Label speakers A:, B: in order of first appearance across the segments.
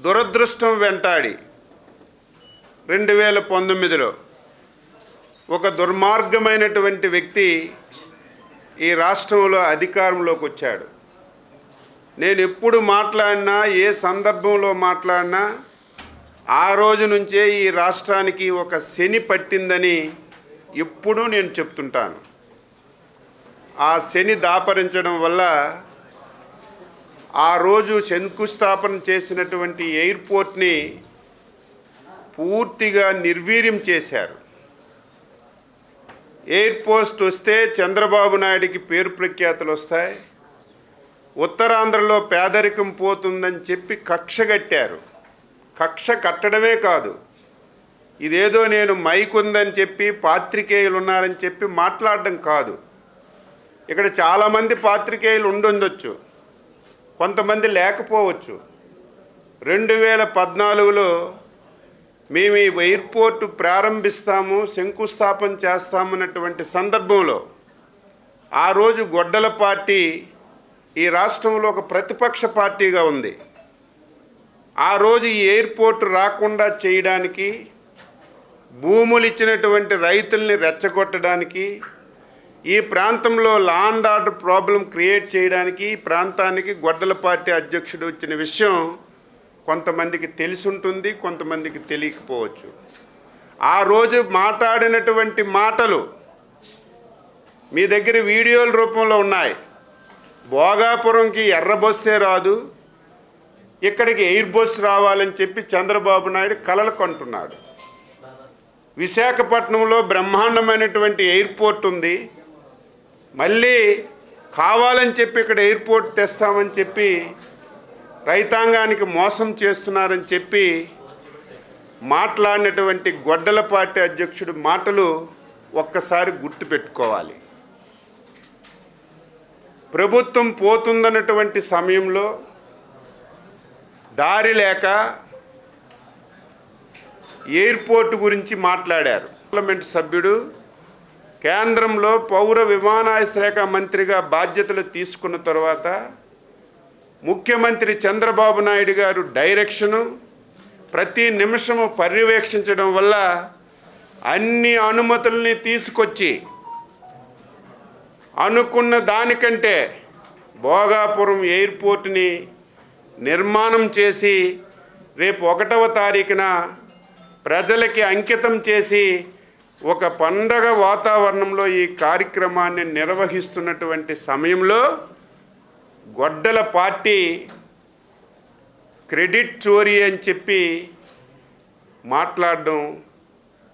A: దురదృష్టం వెంటాడి 2019లో ఒక దుర్మార్గమైనటువంటి వ్యక్తి ఈ రాష్ట్రంలో అధికారంలోకి వచ్చాడు. నేను ఎప్పుడు మాట్లాడినా, ఏ సందర్భంలో మాట్లాడినా ఆ రోజు నుంచే ఈ రాష్ట్రానికి ఒక శని పట్టిందని ఎప్పుడూ నేను చెప్తుంటాను. ఆ శని దాపరించడం వల్ల ఆ రోజు శంకుస్థాపన చేసినటువంటి ఎయిర్పోర్ట్ని పూర్తిగా నిర్వీర్యం చేశారు. ఎయిర్పోర్ట్ వస్తే చంద్రబాబు నాయుడికి పేరు ప్రఖ్యాతులు వస్తాయి, ఉత్తరాంధ్రలో పేదరికం పోతుందని చెప్పి కక్ష కట్టారు. కక్ష కట్టడమే కాదు, ఇదేదో నేను మైక్ ఉందని చెప్పి పాత్రికేయులు ఉన్నారని చెప్పి మాట్లాడడం కాదు. ఇక్కడ చాలామంది పాత్రికేయులు ఉండొచ్చు, కొంతమంది లేకపోవచ్చు. 2014లో మేము ఈ ఎయిర్పోర్టు ప్రారంభిస్తాము, శంకుస్థాపన చేస్తామన్నటువంటి సందర్భంలో ఆ రోజు గొడ్డల పార్టీ ఈ రాష్ట్రంలో ఒక ప్రతిపక్ష పార్టీగా ఉంది. ఆ రోజు ఈ ఎయిర్పోర్టు రాకుండా చేయడానికి, భూములు ఇచ్చినటువంటి రైతుల్ని రెచ్చగొట్టడానికి, ఈ ప్రాంతంలో law and order problem create చేయడానికి ఈ ప్రాంతానికి గొడ్డల పార్టీ అధ్యక్షుడు వచ్చిన విషయం కొంతమందికి తెలిసి ఉంటుంది, కొంతమందికి తెలియకపోవచ్చు. ఆ రోజు మాట్లాడినటువంటి మాటలు మీ దగ్గర వీడియోల రూపంలో ఉన్నాయి. భోగాపురంకి ఎర్ర బస్సే రాదు, ఇక్కడికి ఎయిర్ బస్ రావాలని చెప్పి చంద్రబాబు నాయుడు కలలు కంటున్నాడు. విశాఖపట్నంలో బ్రహ్మాండమైనటువంటి ఎయిర్పోర్ట్ ఉంది, మళ్ళీ కావాలని చెప్పి ఇక్కడ ఎయిర్పోర్ట్ తెస్తామని చెప్పి రైతాంగానికి మోసం చేస్తున్నారని చెప్పి మాట్లాడినటువంటి గొడ్డల పార్టీ అధ్యక్షుడు మాటలు ఒక్కసారి గుర్తుపెట్టుకోవాలి. ప్రభుత్వం పోతుందన్నటువంటి సమయంలో దారి లేక ఎయిర్పోర్ట్ గురించి మాట్లాడారు. పార్లమెంట్ సభ్యుడు కేంద్రంలో పౌర విమానయాన శాఖ మంత్రిగా బాధ్యతలు తీసుకున్న తర్వాత ముఖ్యమంత్రి చంద్రబాబు నాయుడు గారు డైరెక్షను, ప్రతి నిమిషము పర్యవేక్షించడం వల్ల అన్ని అనుమతుల్ని తీసుకొచ్చి అనుకున్న దానికంటే భోగాపురం ఎయిర్పోర్ట్ని నిర్మాణం చేసి రేపు 1వ తారీఖున ప్రజలకి అంకితం చేసి ఒక పండగ వాతావరణంలో ఈ కార్యక్రమాన్ని నిర్వహిస్తున్నటువంటి సమయంలో గొడ్డల పార్టీ క్రెడిట్ చోరీ అని చెప్పి మాట్లాడడం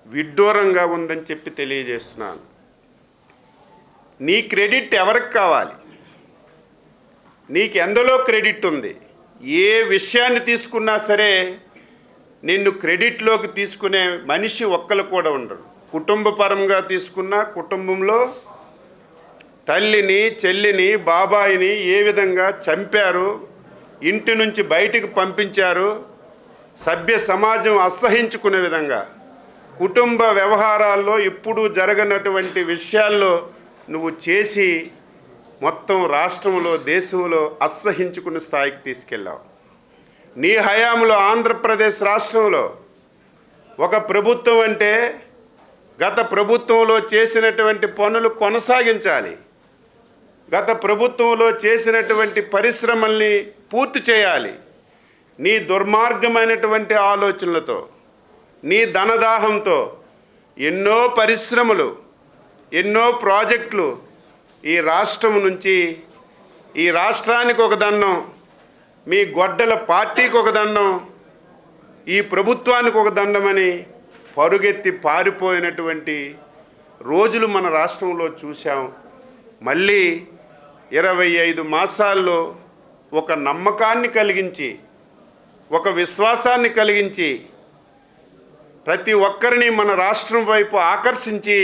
A: విడ్డూరంగా ఉందని చెప్పి తెలియజేస్తున్నాను. నీ క్రెడిట్ ఎవరికి కావాలి? నీకు ఎందులో క్రెడిట్ ఉంది? ఏ విషయాన్ని తీసుకున్నా సరే నిన్ను క్రెడిట్లోకి తీసుకునే మనిషి ఒక్కరు కూడా ఉండరు. కుటుంబపరంగా తీసుకున్నా కుటుంబంలో తల్లిని, చెల్లిని, బాబాయిని ఏ విధంగా చంపారు, ఇంటి నుంచి బయటికి పంపించారు, సభ్య సమాజం అసహించుకునే విధంగా కుటుంబ వ్యవహారాల్లో ఇప్పుడు జరగనటువంటి విషయాల్లో నువ్వు చేసి మొత్తం రాష్ట్రంలో, దేశంలో అసహించుకునే స్థాయికి తీసుకెళ్ళావు. నీ హయాంలో ఆంధ్రప్రదేశ్ రాష్ట్రంలో ఒక ప్రభుత్వం అంటే గత ప్రభుత్వంలో చేసినటువంటి పనులు కొనసాగించాలి, గత ప్రభుత్వంలో చేసినటువంటి పరిశ్రమల్ని పూర్తి చేయాలి. నీ దుర్మార్గమైనటువంటి ఆలోచనలతో, నీ ధనదాహంతో ఎన్నో పరిశ్రమలు, ఎన్నో ప్రాజెక్టులు ఈ రాష్ట్రం నుంచి, ఈ రాష్ట్రానికి ఒక దండం, మీ గొడ్డల పార్టీకి ఒక దండం, ఈ ప్రభుత్వానికి ఒక దండమని పరుగెత్తి పారిపోయినటువంటి రోజులు మన రాష్ట్రంలో చూసాం. మళ్ళీ 25 మాసాల్లో ఒక నమ్మకాన్ని కలిగించి, ఒక విశ్వాసాన్ని కలిగించి, ప్రతి ఒక్కరిని మన రాష్ట్రం వైపు ఆకర్షించి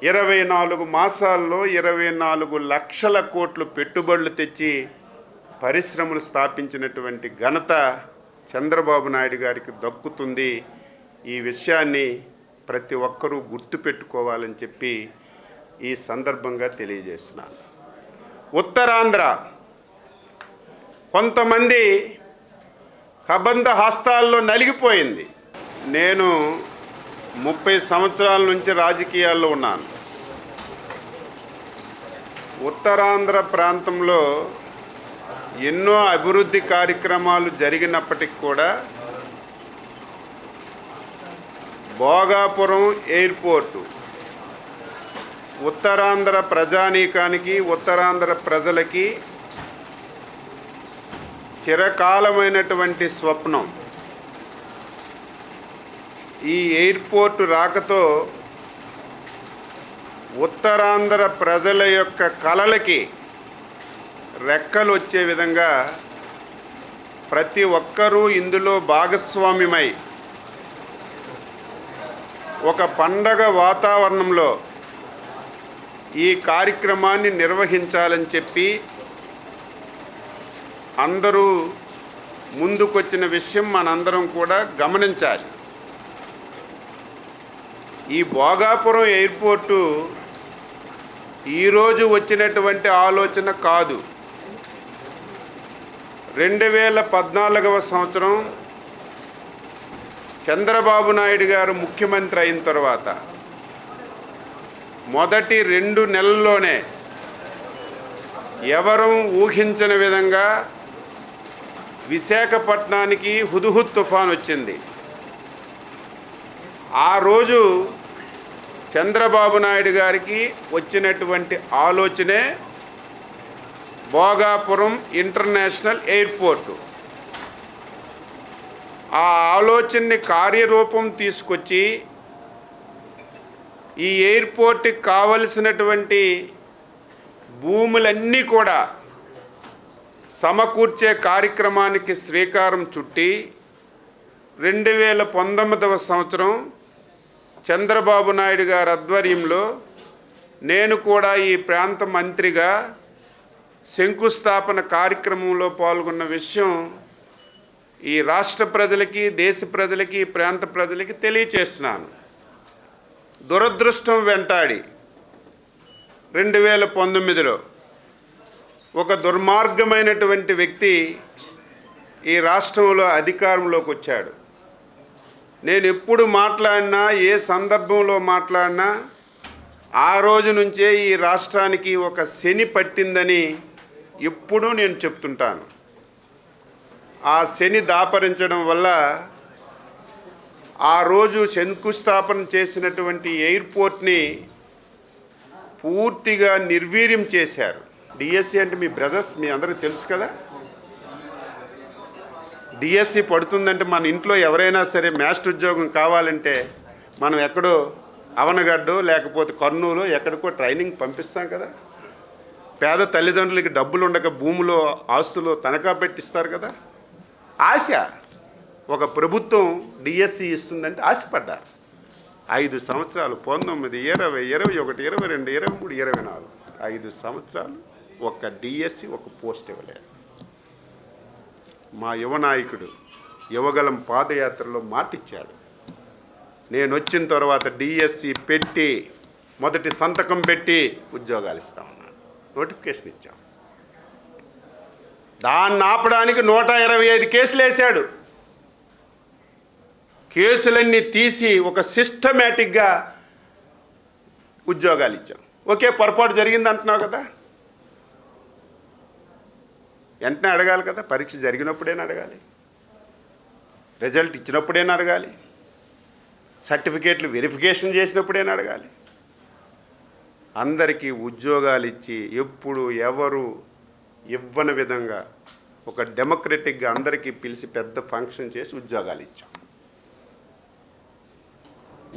A: 24 మాసాల్లో 24 లక్షల కోట్లు పెట్టుబడులు తెచ్చి పరిశ్రమలు స్థాపించినటువంటి ఘనత చంద్రబాబు నాయుడు గారికి దక్కుతుంది. ఈ విషయాన్ని ప్రతి ఒక్కరూ గుర్తుపెట్టుకోవాలని చెప్పి ఈ సందర్భంగా తెలియజేస్తున్నాను. ఉత్తరాంధ్ర కొంతమంది కబంధ హస్తాల్లో నలిగిపోయింది. నేను 30 సంవత్సరాల నుంచి రాజకీయాల్లో ఉన్నాను. ఉత్తరాంధ్ర ప్రాంతంలో ఎన్నో అభివృద్ధి కార్యక్రమాలు జరిగినప్పటికి కూడా భోగాపురం ఎయిర్పోర్టు ఉత్తరాంధ్ర ప్రజానీకానికి, ఉత్తరాంధ్ర ప్రజలకి చిరకాలమైనటువంటి స్వప్నం. ఈ ఎయిర్పోర్టు రాకతో ఉత్తరాంధ్ర ప్రజల యొక్క కలలకి రెక్కలు వచ్చే విధంగా ప్రతి ఒక్కరూ ఇందులో భాగస్వామ్యమై ఒక పండగ వాతావరణంలో ఈ కార్యక్రమాన్ని నిర్వహించాలని చెప్పి అందరూ ముందుకొచ్చిన విషయం మనందరం కూడా గమనించాలి. ఈ భోగాపురం ఎయిర్పోర్టు ఈరోజు వచ్చినటువంటి ఆలోచన కాదు. 2014వ సంవత్సరం చంద్రబాబు నాయుడు గారు ముఖ్యమంత్రి అయిన తర్వాత మొదటి 2 నెలల్లోనే ఎవరూ ఊహించని విధంగా విశాఖపట్నానికి హుదుహుద్ తుఫాన్ వచ్చింది. ఆ రోజు చంద్రబాబు నాయుడు గారికి వచ్చినటువంటి ఆలోచనే భోగాపురం ఇంటర్నేషనల్ ఎయిర్పోర్టు. ఆ ఆలోచనని కార్యరూపం తీసుకొచ్చి ఈ ఎయిర్పోర్ట్కి కావలసినటువంటి భూములన్నీ కూడా సమకూర్చే కార్యక్రమానికి శ్రీకారం చుట్టి 2019వ సంవత్సరం చంద్రబాబు నాయుడు గారి ఆధ్వర్యంలో నేను కూడా ఈ ప్రాంత మంత్రిగా శంకుస్థాపన కార్యక్రమంలో పాల్గొన్న విషయం ఈ రాష్ట్ర ప్రజలకి, దేశ ప్రజలకి, ఈ ప్రాంత ప్రజలకి తెలియచేస్తున్నాను. దురదృష్టం వెంటాడి 2019లో ఒక దుర్మార్గమైనటువంటి వ్యక్తి ఈ రాష్ట్రంలో అధికారంలోకి వచ్చాడు. నేను ఎప్పుడు మాట్లాడినా, ఏ సందర్భంలో మాట్లాడినా ఆ రోజు నుంచే ఈ రాష్ట్రానికి ఒక శని పట్టిందని ఎప్పుడూ నేను చెప్తుంటాను. ఆ శని దాపరించడం వల్ల ఆ రోజు శంకుస్థాపన చేసినటువంటి ఎయిర్పోర్ట్ని పూర్తిగా నిర్వీర్యం చేశారు. డిఎస్సి అంటే మీ బ్రదర్స్, మీ అందరికీ తెలుసు కదా. డిఎస్సి పడుతుందంటే మన ఇంట్లో ఎవరైనా సరే మాస్టర్ ఉద్యోగం కావాలంటే మనం ఎక్కడో అవనగడ్డో లేకపోతే కర్నూలు ఎక్కడికో ట్రైనింగ్ పంపిస్తాం కదా. పేద తల్లిదండ్రులకి డబ్బులు ఉండక భూములో ఆస్తులు తనఖా పెట్టిస్తారు కదా. ఆశ, ఒక ప్రభుత్వం డిఎస్సి ఇస్తుందంటే ఆశపడ్డారు. 5 సంవత్సరాలు 19, 20, 21, 22, 23, 24 5 సంవత్సరాలు ఒక డిఎస్సి, ఒక పోస్ట్ ఇవ్వలేదు. మా యువ నాయకుడు యువగలం పాదయాత్రలో మాటిచ్చాడు, నేను వచ్చిన తర్వాత డిఎస్సి పెట్టి మొదటి సంతకం పెట్టి ఉద్యోగాలు ఇస్తామన్నాడు. నోటిఫికేషన్ ఇచ్చాం. దాన్ని ఆపడానికి 125 కేసులు వేశాడు. కేసులన్నీ తీసి ఒక సిస్టమేటిక్గా ఉద్యోగాలు ఇచ్చాం. ఓకే, పొరపాటు జరిగింది అంటున్నావు కదా, వెంటనే అడగాలి కదా. పరీక్ష జరిగినప్పుడేనా అడగాలి, రిజల్ట్ ఇచ్చినప్పుడేనా అడగాలి, సర్టిఫికేట్లు వెరిఫికేషన్ చేసినప్పుడేనా అడగాలి. అందరికీ ఉద్యోగాలు ఇచ్చి ఎప్పుడు ఎవరు ఇవ్వని విధంగా ఒక డెమోక్రటిక్గా అందరికీ పిలిచి పెద్ద ఫంక్షన్ చేసి ఉద్యోగాలు ఇచ్చాం.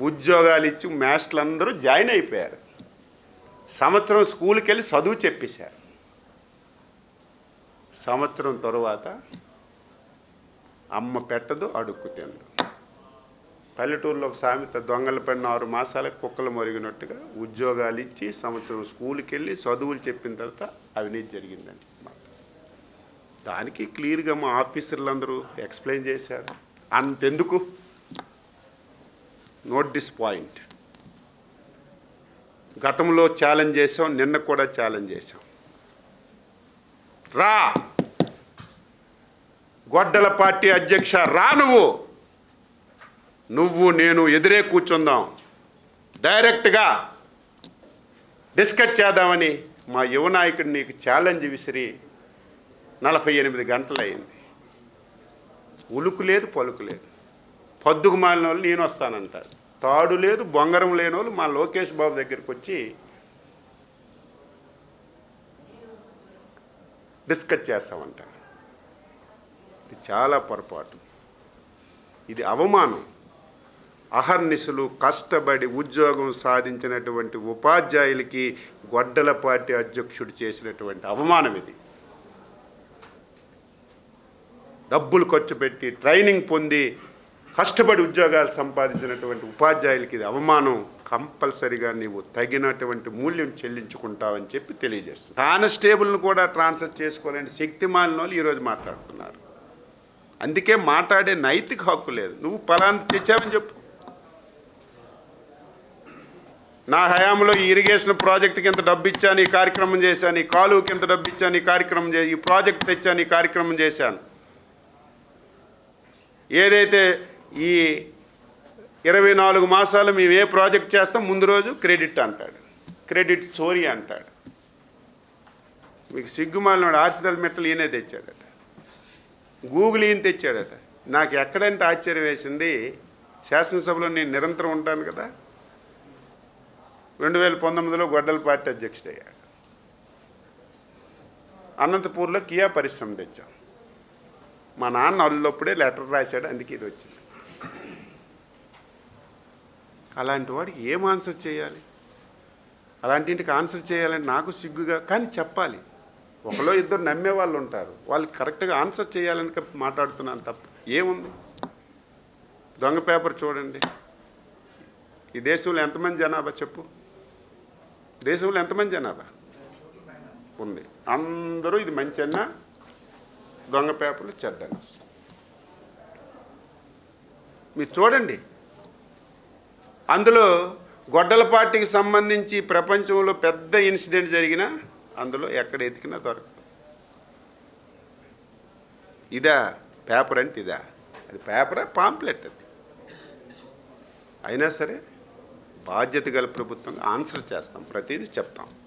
A: ఉద్యోగాలు ఇచ్చి మాస్టర్లు అందరూ జాయిన్ అయిపోయారు. సంవత్సరం స్కూల్కి వెళ్ళి చదువు చెప్పేశారు. సంవత్సరం తర్వాత అమ్మ పెట్టదు, అడుక్కు తిందు. పల్లెటూరులో ఒక సామెత, దొంగల పడిన 6 మాసాలకు కుక్కలు మొరిగినట్టుగా ఉద్యోగాలు ఇచ్చి సంవత్సరం స్కూల్కి వెళ్ళి చదువులు చెప్పిన తర్వాత అవినీతి జరిగిందండి. దానికి క్లియర్గా మా ఆఫీసర్లందరూ ఎక్స్ప్లెయిన్ చేశారు. అంతెందుకు, నోట్ దిస్ పాయింట్, గతంలో ఛాలెంజ్ చేసాం, నిన్న కూడా ఛాలెంజ్ చేసాం. రా, గొడ్డల పార్టీ అధ్యక్ష రా, నువ్వు నేను ఎదురే కూర్చుందాం, డైరెక్ట్గా డిస్కస్ చేద్దామని మా యువ నాయకుడు నీకు ఛాలెంజ్ విసిరి 48 గంటలయ్యింది. ఉలుకు లేదు, పలుకు లేదు. పద్దుకు మాలిన వాళ్ళు నేను వస్తానంటారు. తాడు లేదు, బొంగరం లేని వాళ్ళు మా లోకేష్ బాబు దగ్గరికి వచ్చి డిస్కస్ చేస్తామంటారు. ఇది చాలా పొరపాటు, ఇది అవమానం. అహర్నిశలు కష్టపడి ఉద్యోగం సాధించినటువంటి ఉపాధ్యాయులకి గొడ్డల పార్టీ అధ్యక్షుడు చేసినటువంటి అవమానం ఇది. డబ్బులు ఖర్చు పెట్టి ట్రైనింగ్ పొంది కష్టపడి ఉద్యోగాలు సంపాదించినటువంటి ఉపాధ్యాయులకి ఇది అవమానం. కంపల్సరిగా నీవు తగినటువంటి మూల్యం చెల్లించుకుంటావని చెప్పి తెలియజేస్తుంది. కానిస్టేబుల్ను కూడా ట్రాన్స్ఫర్ చేసుకోలేని శక్తిమాలిన వాళ్ళు ఈరోజు మాట్లాడుతున్నారు. అందుకే మాట్లాడే నైతిక హక్కు లేదు. నువ్వు పలానా తెచ్చావని చెప్పు. నా హయాంలో ఈ ఇరిగేషన్ ప్రాజెక్టుకి ఇంత డబ్బు ఇచ్చాను, ఈ కార్యక్రమం చేశాను, ఈ కాలువకి ఇంత డబ్బు ఇచ్చాను, ఈ కార్యక్రమం ఈ ప్రాజెక్ట్ తెచ్చాను, ఈ కార్యక్రమం చేశాను. ఏదైతే ఈ 24 మాసాలు మేము ఏ ప్రాజెక్ట్ చేస్తాం ముందు రోజు క్రెడిట్ అంటాడు, క్రెడిట్ చోరీ అంటాడు. మీకు సిగ్గుమాలినాడు. ఆర్సిదల్ మెట్టలు ఈయనే తెచ్చాడట, గూగుల్ ఈయన తెచ్చాడట. నాకు ఎక్కడంటే ఆశ్చర్యం వేసింది, శాసనసభలో నేను నిరంతరం ఉంటాను కదా, 2019లో గొడ్డల పార్టీ అధ్యక్షుడయ్యాడు. అనంతపూర్లో కియా పరిశ్రమ తెచ్చాం. మా నాన్న అల్లుప్పుడే లెటర్ రాశాడు, అందుకే ఇది వచ్చింది. అలాంటి వాడికి ఏం ఆన్సర్ చేయాలి? అలాంటి ఇంటికి ఆన్సర్ చేయాలని నాకు సిగ్గుగా, కానీ చెప్పాలి. ఒకలో ఇద్దరు నమ్మే వాళ్ళు ఉంటారు, వాళ్ళు కరెక్ట్గా ఆన్సర్ చేయాలని మాట్లాడుతున్నాను తప్ప ఏముంది? దొంగ పేపర్ చూడండి. ఈ దేశంలో ఎంతమంది జనాభా చెప్పు? దేశంలో ఎంతమంది జనాభా ఉంది? అందరూ ఇది మంచన్న, దొంగ పేపర్లు చెడ్డన్న. మీరు చూడండి. అందులో గొడ్డల పార్టీకి సంబంధించి ప్రపంచంలో పెద్ద ఇన్సిడెంట్ జరిగినా అందులో ఎక్కడ ఎతికినా దొరకదు. ఇదా పేపర్ అంటే? ఇదా అది పేపరా, పాంప్లెట్? అది అయినా సరే బాధ్యత గల ప్రభుత్వంగా ఆన్సర్ చేస్తాం, ప్రతిదీ చెప్తాం.